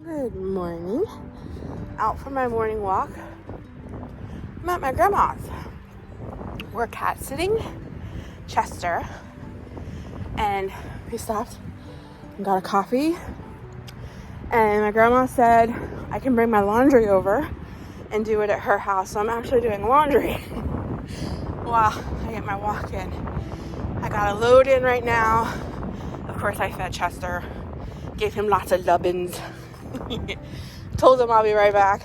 Good morning. Out for my morning walk. I'm at my grandma's. We're cat sitting Chester, and we stopped and got a coffee. And my grandma said I can bring my laundry over and do it at her house. So I'm actually doing laundry while I get my walk in. I got a load in right now. Of course, I fed Chester, gave him lots of nubbins. Told him I'll be right back.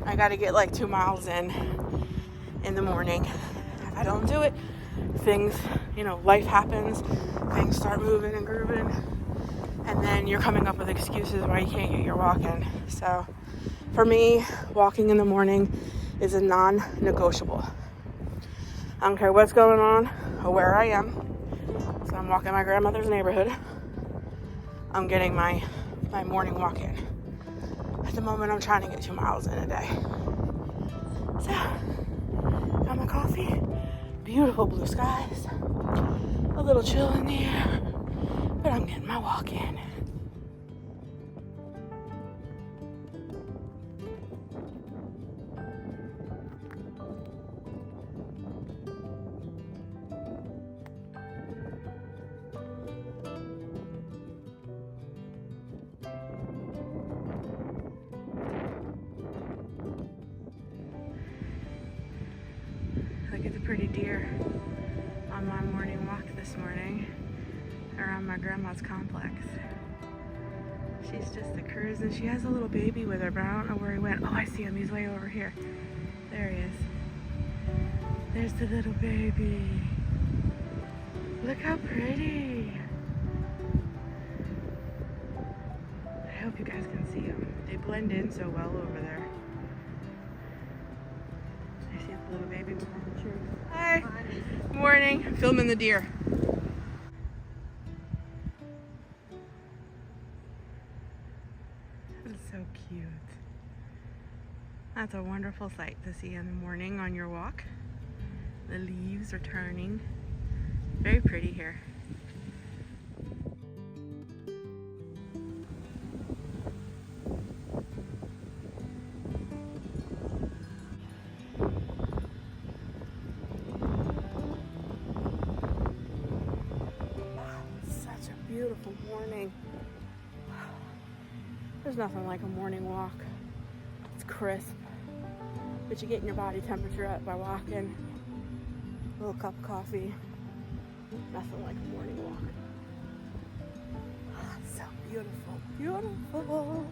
I got to get like 2 miles in the morning. If I don't do it, things, life happens. Things start moving and grooving. And then you're coming up with excuses why you can't get your walk in. So for me, walking in the morning is a non-negotiable. I don't care what's going on or where I am. So I'm walking my grandmother's neighborhood. I'm getting my morning walk in. At the moment, I'm trying to get 2 miles in a day. So, got my coffee. Beautiful blue skies. A little chill in the air. But I'm getting my walk in. Look at the pretty deer on my morning walk this morning around my grandma's complex. She's just a cruising. She has a little baby with her, but I don't know where he went. Oh, I see him. He's way over here. There he is. There's the little baby. Look how pretty. I hope you guys can see them. They blend in so well over there. I see the little baby behind the tree. Hi. Hi. Morning. I'm filming the deer. That's so cute. That's a wonderful sight to see in the morning on your walk. The leaves are turning. Very pretty here. Such a beautiful morning. There's nothing like a morning walk. It's crisp, but you get your body temperature up by walking. A little cup of coffee. Nothing like a morning walk. So beautiful, beautiful.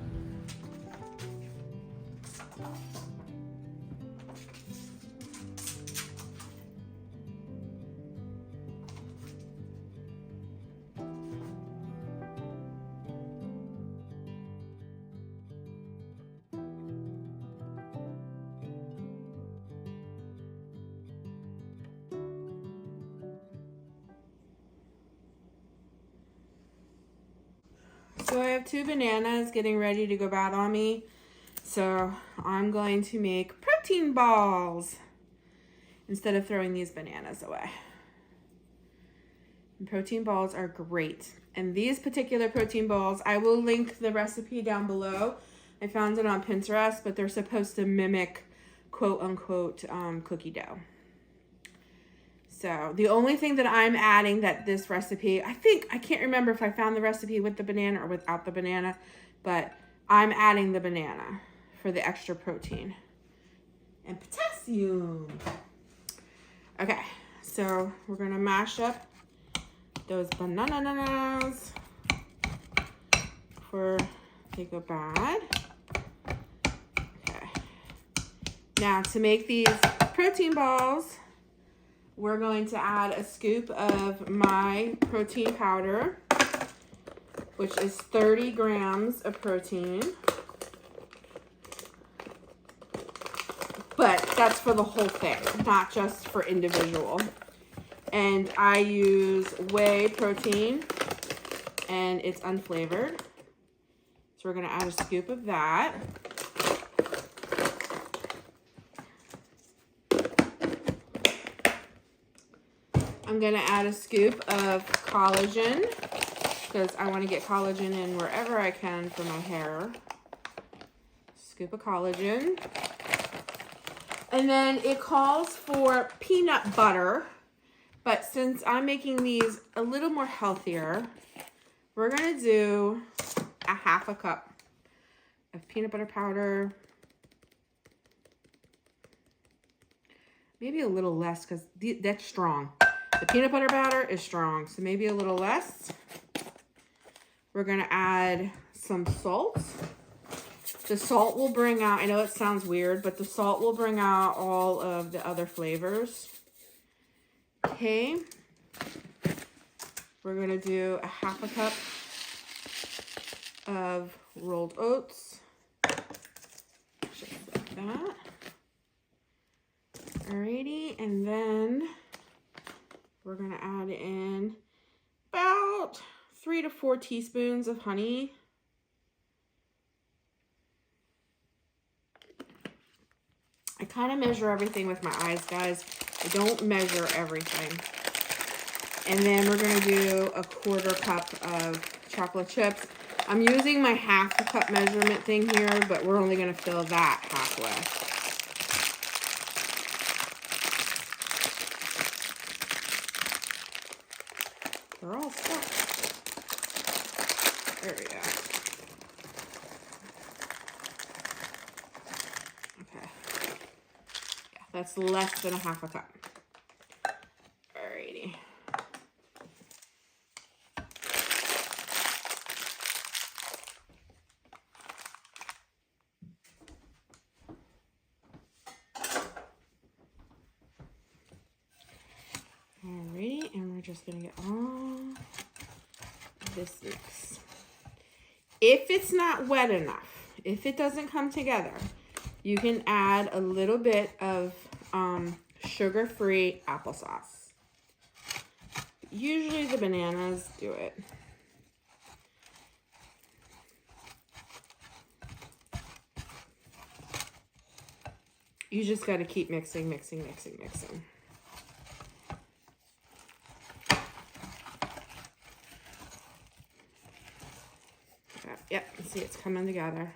So I have 2 bananas getting ready to go bad on me. So I'm going to make protein balls instead of throwing these bananas away. And protein balls are great. And these particular protein balls, I will link the recipe down below. I found it on Pinterest, but they're supposed to mimic quote unquote cookie dough. So the only thing that I'm adding that this recipe, I can't remember if I found the recipe with the banana or without the banana, but I'm adding the banana for the extra protein and potassium. Okay, so we're gonna mash up those bananas before they go bad. Okay, now to make these protein balls, we're going to add a scoop of my protein powder, which is 30 grams of protein. But that's for the whole thing, not just for individual. And I use whey protein, and it's unflavored. So we're gonna add a scoop of that. I'm gonna add a scoop of collagen because I want to get collagen in wherever I can for my hair. scoop of collagen. And then it calls for peanut butter. But since I'm making these a little more healthier, we're going to do a half a cup of peanut butter powder. Maybe a little less because that's strong. The peanut butter powder is strong, so maybe a little less. We're going to add some salt. The salt will bring out, I know it sounds weird, but the salt will bring out all of the other flavors. Okay. We're going to do a half a cup of rolled oats. Just like that. Alrighty, and then we're going to add in about 3 to 4 teaspoons of honey. I kind of measure everything with my eyes, guys. I don't measure everything. And then we're going to do a 1/4 cup of chocolate chips. I'm using my half a cup measurement thing here, but we're only going to fill that halfway. They're all stuck. There we go. Okay. Yeah, that's less than a half a cup. Alrighty. Alrighty, and we're just gonna get all this mix. If it's not wet enough, if it doesn't come together, you can add a little bit of sugar-free applesauce. Usually the bananas do it. You just got to keep mixing, mixing, mixing, mixing. Yep, see it's coming together.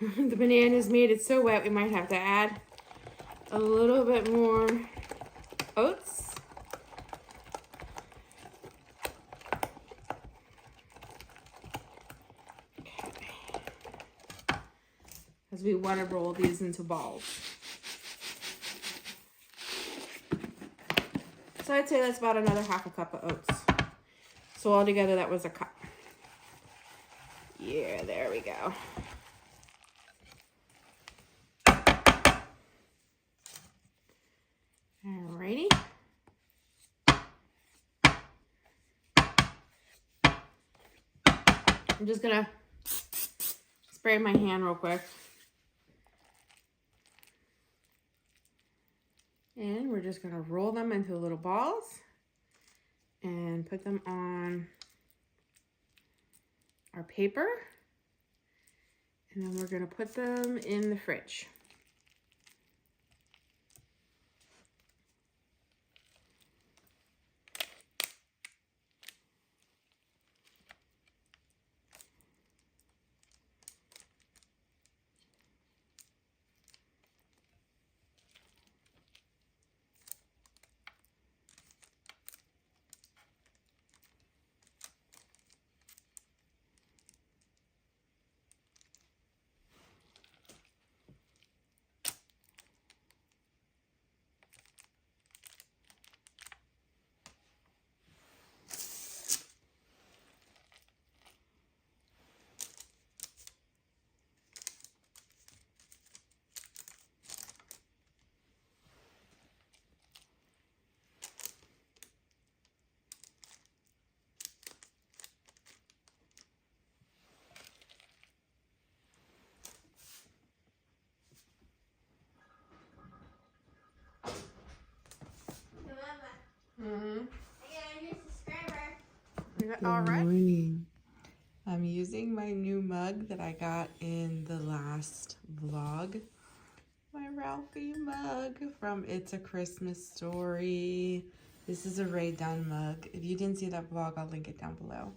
The bananas made it so wet we might have to add a little bit more oats. Because we want to roll these into balls. So I'd say that's about another half a cup of oats. So altogether that was a cup. Yeah, there we go. Alrighty. I'm just gonna spray my hand real quick. And we're just gonna roll them into little balls and put them on our paper. And then we're gonna put them in the fridge. already? Morning. I'm using my new mug that I got in the last vlog. My Ralphie mug from It's a Christmas Story. This is a Ray Dunn mug. If you didn't see that vlog, I'll link it down below.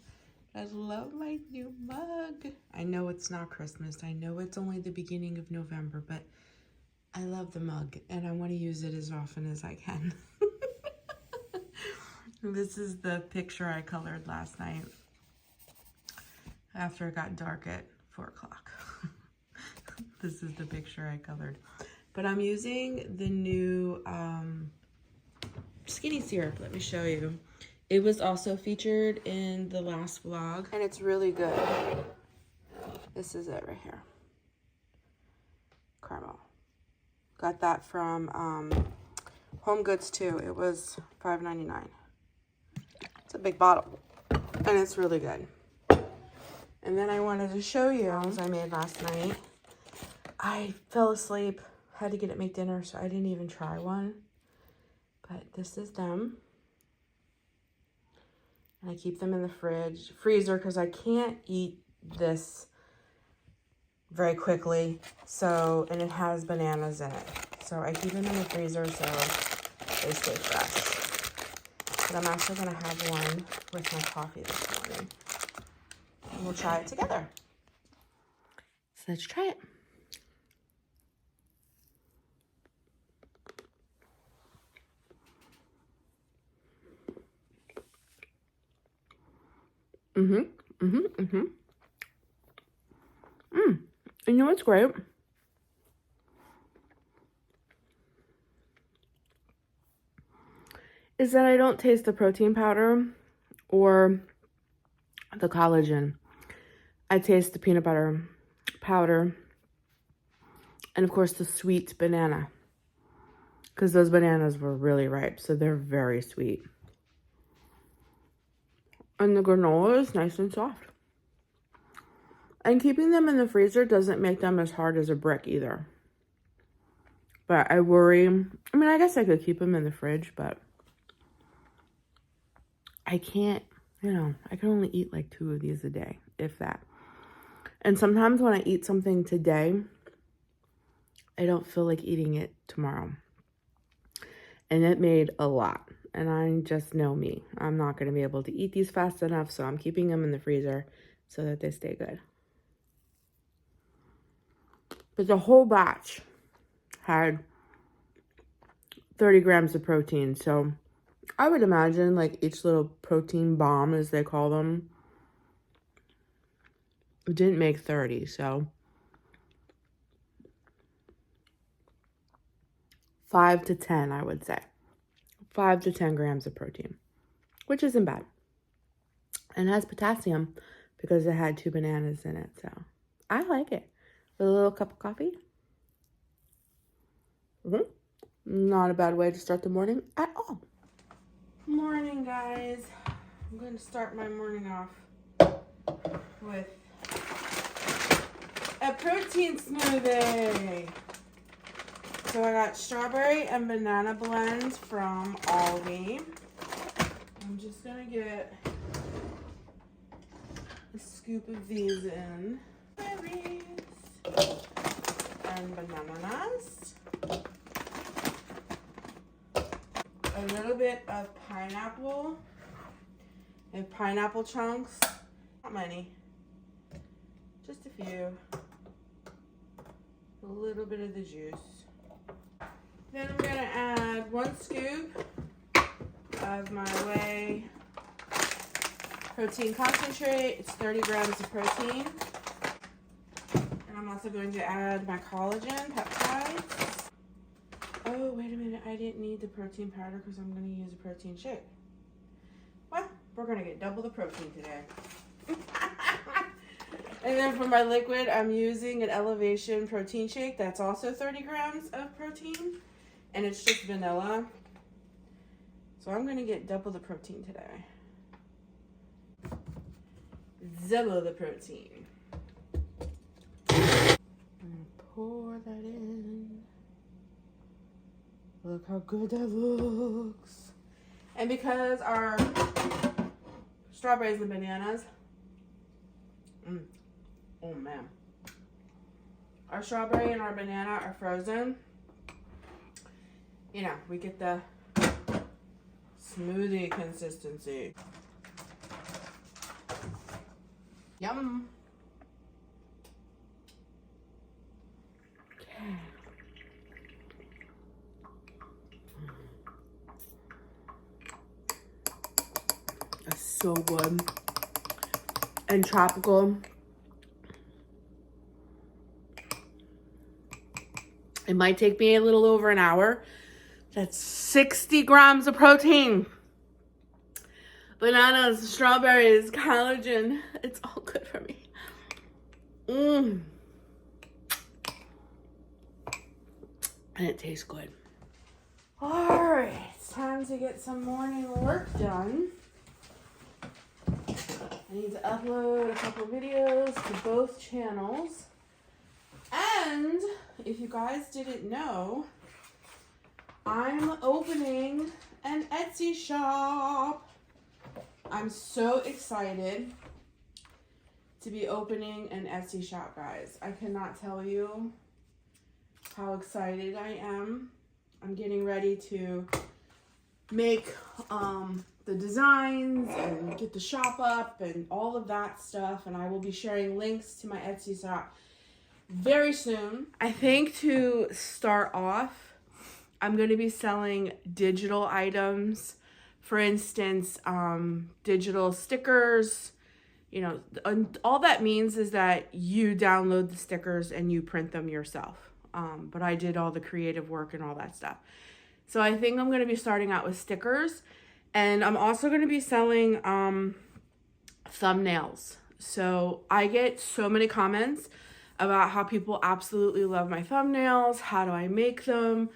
I love my new mug. I know it's not Christmas. I know it's only the beginning of November, but I love the mug and I want to use it as often as I can. This is the picture I colored last night after it got dark at 4 o'clock. This is the picture I colored. But I'm using the new skinny syrup. Let me show you. It was also featured in the last vlog. And it's really good. This is it right here. Caramel. Got that from Home Goods too. It was $5.99. It's a big bottle. And it's really good. And then I wanted to show you what I made last night. I fell asleep. Had to get it make dinner, so I didn't even try one. But this is them. And I keep them in the freezer, because I can't eat this very quickly. So, and it has bananas in it. So I keep them in the freezer so they stay fresh. But I'm actually gonna have one with my coffee this morning. And we'll try it together. So let's try it. You know what's great? Is that I don't taste the protein powder or the collagen. I taste the peanut butter powder and of course the sweet banana, because those bananas were really ripe, so they're very sweet. And the granola is nice and soft. And keeping them in the freezer doesn't make them as hard as a brick either. But I worry, I mean, I guess I could keep them in the fridge, but I can't, you know, I can only eat like 2 of these a day, if that. And sometimes when I eat something today, I don't feel like eating it tomorrow. And it made a lot. And I just know me. I'm not going to be able to eat these fast enough, so I'm keeping them in the freezer so that they stay good. But the whole batch had 30 grams of protein. So I would imagine like each little protein bomb, as they call them, didn't make 30. So 5 to 10, I would say. 5 to 10 grams of protein, which isn't bad. And it has potassium because it had 2 bananas in it. So I like it. With a little cup of coffee. Not a bad way to start the morning at all. Morning, guys. I'm going to start my morning off with a protein smoothie. So I got strawberry and banana blends from Aldi. I'm just going to get a scoop of these in. Berries and bananas. A little bit of pineapple and pineapple chunks. Not many, just a few. A little bit of the juice. Then I'm gonna add 1 scoop of my whey protein concentrate. It's 30 grams of protein. And I'm also going to add my collagen peptides. Oh, wait a minute. I didn't need the protein powder because I'm going to use a protein shake. Well, we're going to get double the protein today. And then for my liquid, I'm using an Elevation protein shake. That's also 30 grams of protein. And it's just vanilla. So I'm going to get double the protein today. Double the protein. And pour that in. Look how good that looks. And because our strawberries and bananas. Oh man. Our strawberry and our banana are frozen. You know, we get the smoothie consistency. Yum. Okay. That's so good and tropical. It might take me a little over an hour. That's 60 grams of protein. Bananas, strawberries, collagen. It's all good for me. And it tastes good. All right, it's time to get some morning work done. I need to upload a couple videos to both channels. And if you guys didn't know, I'm opening an Etsy shop. I'm so excited to be opening an Etsy shop, guys. I cannot tell you how excited I am. I'm getting ready to make the designs and get the shop up and all of that stuff. And I will be sharing links to my Etsy shop very soon. I think to start off, I'm going to be selling digital items. For instance, digital stickers. You know, and all that means is that you download the stickers and you print them yourself. But I did all the creative work and all that stuff. So I think I'm going to be starting out with stickers. And I'm also going to be selling thumbnails. So I get so many comments about how people absolutely love my thumbnails. How do I make them?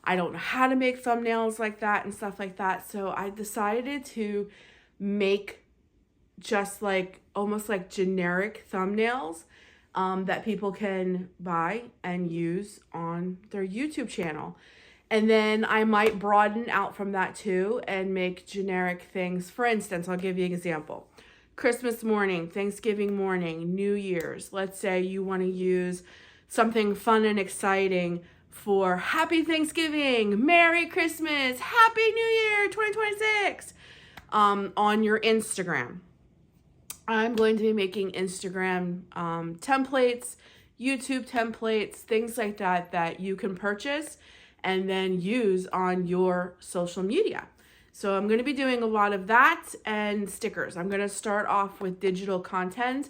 I don't know how to make thumbnails like that and stuff like that. So I decided to make just like almost like generic thumbnails that people can buy and use on their YouTube channel. And then I might broaden out from that too and make generic things. For instance, I'll give you an example. Christmas morning, Thanksgiving morning, New Year's. Let's say you want to use something fun and exciting for Happy Thanksgiving, Merry Christmas, Happy New Year 2026 on your Instagram. I'm going to be making Instagram templates, YouTube templates, things like that that you can purchase and then use on your social media. So I'm going to be doing a lot of that and stickers. I'm going to start off with digital content,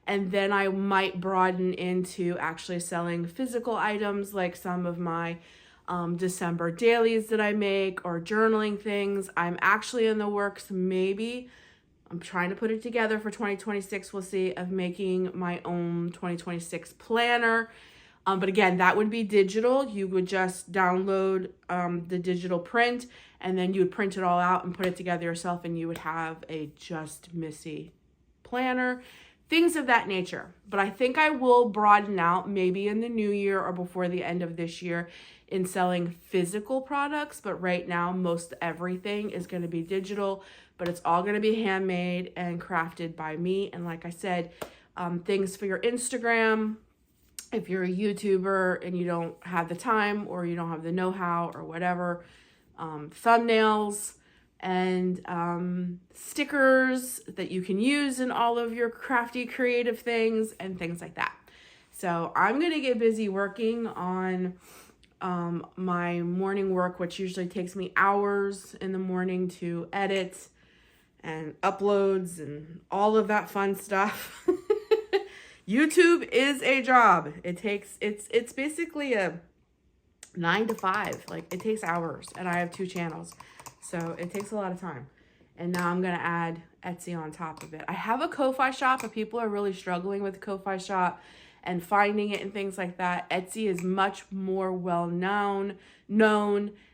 and then I might broaden into actually selling physical items like some of my December dailies that I make or journaling things. I'm actually in the works, maybe. I'm trying to put it together for 2026. We'll see, of making my own 2026 planner. But again, that would be digital. You would just download the digital print, and then you would print it all out and put it together yourself, and you would have a Just Missy planner, things of that nature. But I think I will broaden out maybe in the new year or before the end of this year in selling physical products. But right now, most everything is going to be digital, but it's all going to be handmade and crafted by me. And like I said, things for your Instagram. If you're a YouTuber and you don't have the time or you don't have the know-how or whatever, thumbnails and stickers that you can use in all of your crafty creative things and things like that. So I'm going to get busy working on my morning work, which usually takes me hours in the morning to edit and uploads and all of that fun stuff. YouTube is a job. It's basically a 9 to 5. Like, it takes hours, and I have 2 channels. So it takes a lot of time. And now I'm going to add Etsy on top of it. I have a Ko-Fi shop, but people are really struggling with the Ko-Fi shop and finding it and things like that. Etsy is much more well known,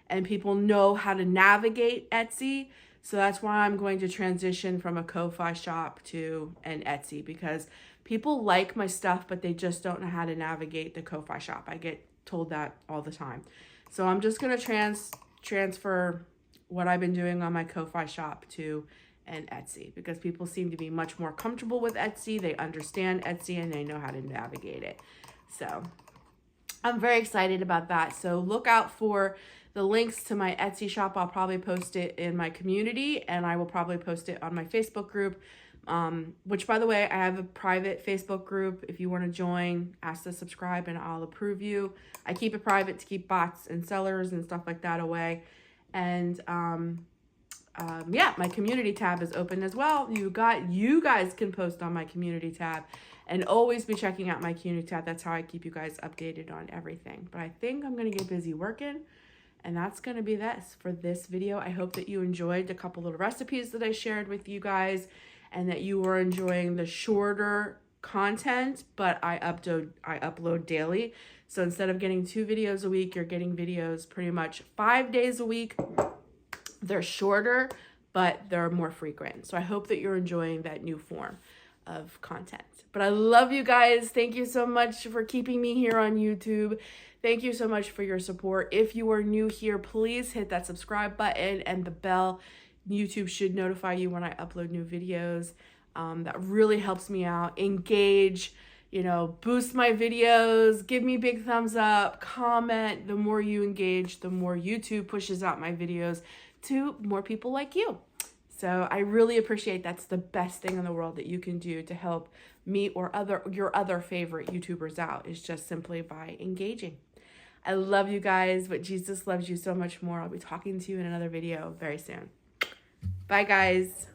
and people know how to navigate Etsy. So that's why I'm going to transition from a Ko-Fi shop to an Etsy, because people like my stuff, but they just don't know how to navigate the Ko-Fi shop. I get told that all the time. So I'm just going to transfer what I've been doing on my Ko-Fi shop to and Etsy, because people seem to be much more comfortable with Etsy. They understand Etsy and they know how to navigate it. So I'm very excited about that. So look out for the links to my Etsy shop. I'll probably post it in my community, and I will probably post it on my Facebook group, which, by the way, I have a private Facebook group. If you want to join, ask to subscribe and I'll approve you. I keep it private to keep bots and sellers and stuff like that away. And yeah, my community tab is open as well. You guys can post on my community tab, and always be checking out my community tab. That's how I keep you guys updated on everything. But I think I'm going to get busy working, and that's going to be this for this video. I hope that you enjoyed the couple little recipes that I shared with you guys, and that you were enjoying the shorter content, but I upload daily. So instead of getting 2 videos a week, you're getting videos pretty much 5 days a week. They're shorter, but they're more frequent. So I hope that you're enjoying that new form of content. But I love you guys. Thank you so much for keeping me here on YouTube. Thank you so much for your support. If you are new here, please hit that subscribe button and the bell. YouTube should notify you when I upload new videos. That really helps me out. Engage, boost my videos, give me big thumbs up, comment. The more you engage, the more YouTube pushes out my videos to more people like you. So I really appreciate that's the best thing in the world that you can do to help me or your other favorite YouTubers out, is just simply by engaging. I love you guys, but Jesus loves you so much more. I'll be talking to you in another video very soon. Bye, guys.